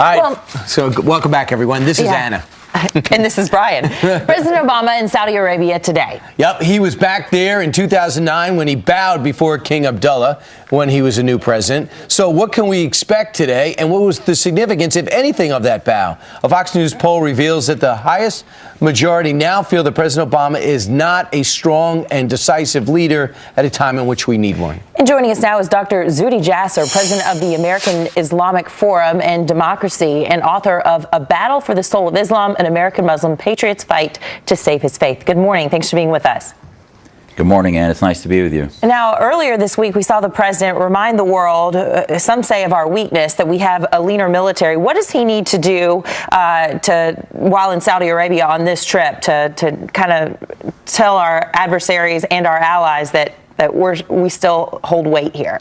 right, so welcome back, everyone. This is Anna. And this is Brian. President Obama in Saudi Arabia today. Yep, he was back there in 2009 when he bowed before King Abdullah when he was a new president. So what can we expect today, and what was the significance, if anything, of that bow? A Fox News poll reveals that the highest majority now feel that President Obama is not a strong and decisive leader at a time in which we need one. And joining us now is Dr. Zuhdi Jasser, president of the American Islamic Forum and Democracy and author of A Battle for the Soul of Islam, an American Muslim patriot's fight to save his faith. Good morning. Thanks for being with us. Good morning, Ann. It's nice to be with you. Now, earlier this week, we saw the president remind the world, some say of our weakness, that we have a leaner military. What does he need to do while in Saudi Arabia on this trip to kind of tell our adversaries and our allies that we still hold weight here?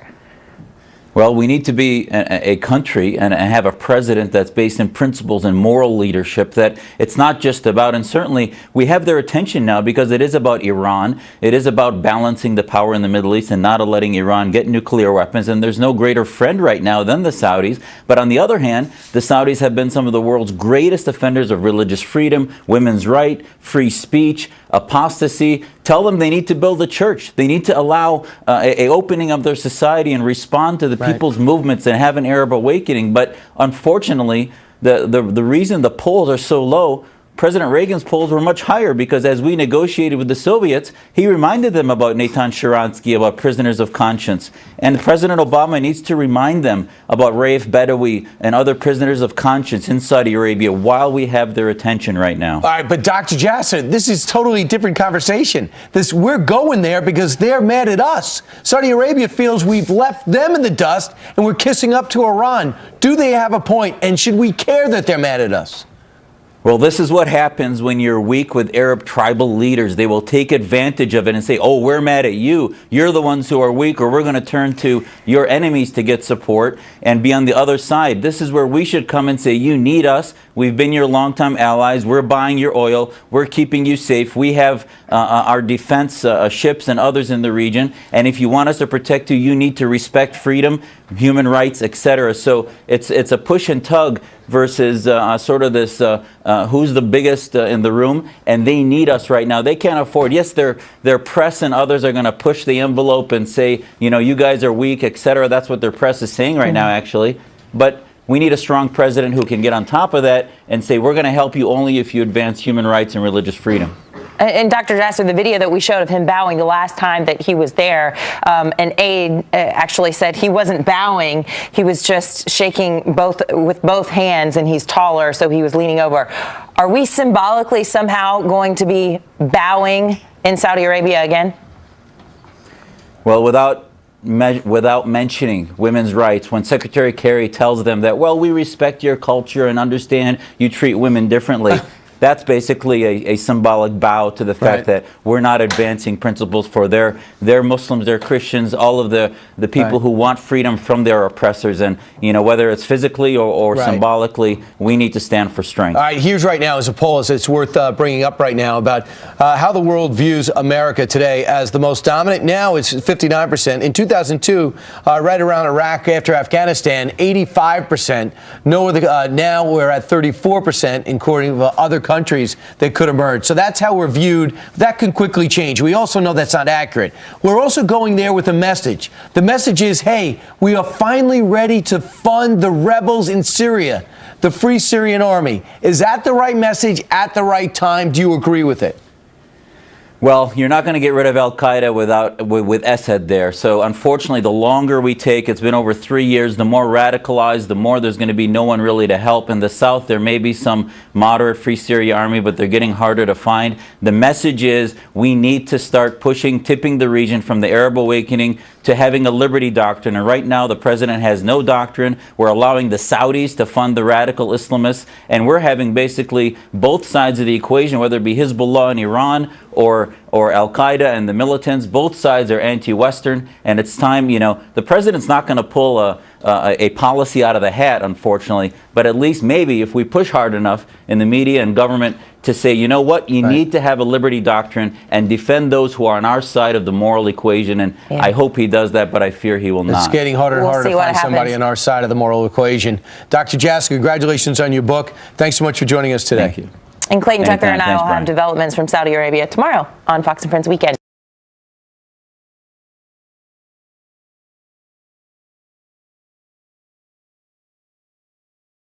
Well, we need to be a country and have a president that's based in principles and moral leadership, that it's not just about, and certainly we have their attention now because it is about Iran. It is about balancing the power in the Middle East and not letting Iran get nuclear weapons. And there's no greater friend right now than the Saudis. But on the other hand, the Saudis have been some of the world's greatest offenders of religious freedom, women's right, free speech, apostasy. Tell them they need to build a church. They need to allow a opening of their society and respond to the people's movements and have an Arab awakening. But unfortunately, the reason the polls are so low, President Reagan's polls were much higher because as we negotiated with the Soviets, he reminded them about Natan Sharansky, about prisoners of conscience. And President Obama needs to remind them about Raif Badawi and other prisoners of conscience in Saudi Arabia while we have their attention right now. All right, but Dr. Jasser, this is totally different conversation. We're going there because they're mad at us. Saudi Arabia feels we've left them in the dust and we're kissing up to Iran. Do they have a point, and should we care that they're mad at us? Well, this is what happens when you're weak with Arab tribal leaders. They will take advantage of it and say, oh, we're mad at you. You're the ones who are weak, or we're going to turn to your enemies to get support and be on the other side. This is where we should come and say, you need us. We've been your longtime allies. We're buying your oil. We're keeping you safe. We have our defense ships and others in the region. And if you want us to protect you, you need to respect freedom, human rights, etc. So it's a push and tug versus sort of this who's the biggest in the room, and they need us right now. They can't afford. Yes, their press and others are going to push the envelope and say, you know, you guys are weak, etc. That's what their press is saying right now, actually. But we need a strong president who can get on top of that and say, we're going to help you only if you advance human rights and religious freedom. And Dr. Jasser, the video that we showed of him bowing the last time that he was there, an aide actually said he wasn't bowing, he was just shaking with both hands, and he's taller, so he was leaning over. Are we symbolically somehow going to be bowing in Saudi Arabia again? Well, without mentioning women's rights, when Secretary Kerry tells them that, well, we respect your culture and understand you treat women differently, that's basically a symbolic bow to the fact that we're not advancing principles for their Muslims, their Christians, all of the people who want freedom from their oppressors. And, you know, whether it's physically or symbolically, we need to stand for strength. All right, here's right now is a poll it's worth bringing up right now about how the world views America today as the most dominant. Now it's 59%. In 2002, right around Iraq after Afghanistan, 85%. Now we're at 34% according to other countries that could emerge. So that's how we're viewed. That can quickly change. We also know that's not accurate. We're also going there with a message. The message is, hey, we are finally ready to fund the rebels in Syria, the Free Syrian Army. Is that the right message at the right time? Do you agree with it? Well, you're not going to get rid of al-Qaeda with Assad there. So unfortunately, the longer we take, it's been over 3 years, the more radicalized, the more there's going to be no one really to help. In the south, there may be some moderate Free Syria Army, but they're getting harder to find. The message is we need to start tipping the region from the Arab awakening to having a liberty doctrine. And right now, the president has no doctrine. We're allowing the Saudis to fund the radical Islamists. And we're having basically both sides of the equation, whether it be Hezbollah in Iran or al-Qaeda and the militants. Both sides are anti-Western. And it's time, you know, the president's not going to pull a policy out of the hat, unfortunately. But at least maybe if we push hard enough in the media and government to say, you know what, you need to have a liberty doctrine and defend those who are on our side of the moral equation. And I hope he does that, but I fear he will not. It's getting harder and harder to find somebody on our side of the moral equation. Dr. Jasser, congratulations on your book. Thanks so much for joining us today. Thank you. And Clayton Tucker and I Thanks, will have Brian. developments from Saudi Arabia tomorrow on Fox & Friends Weekend.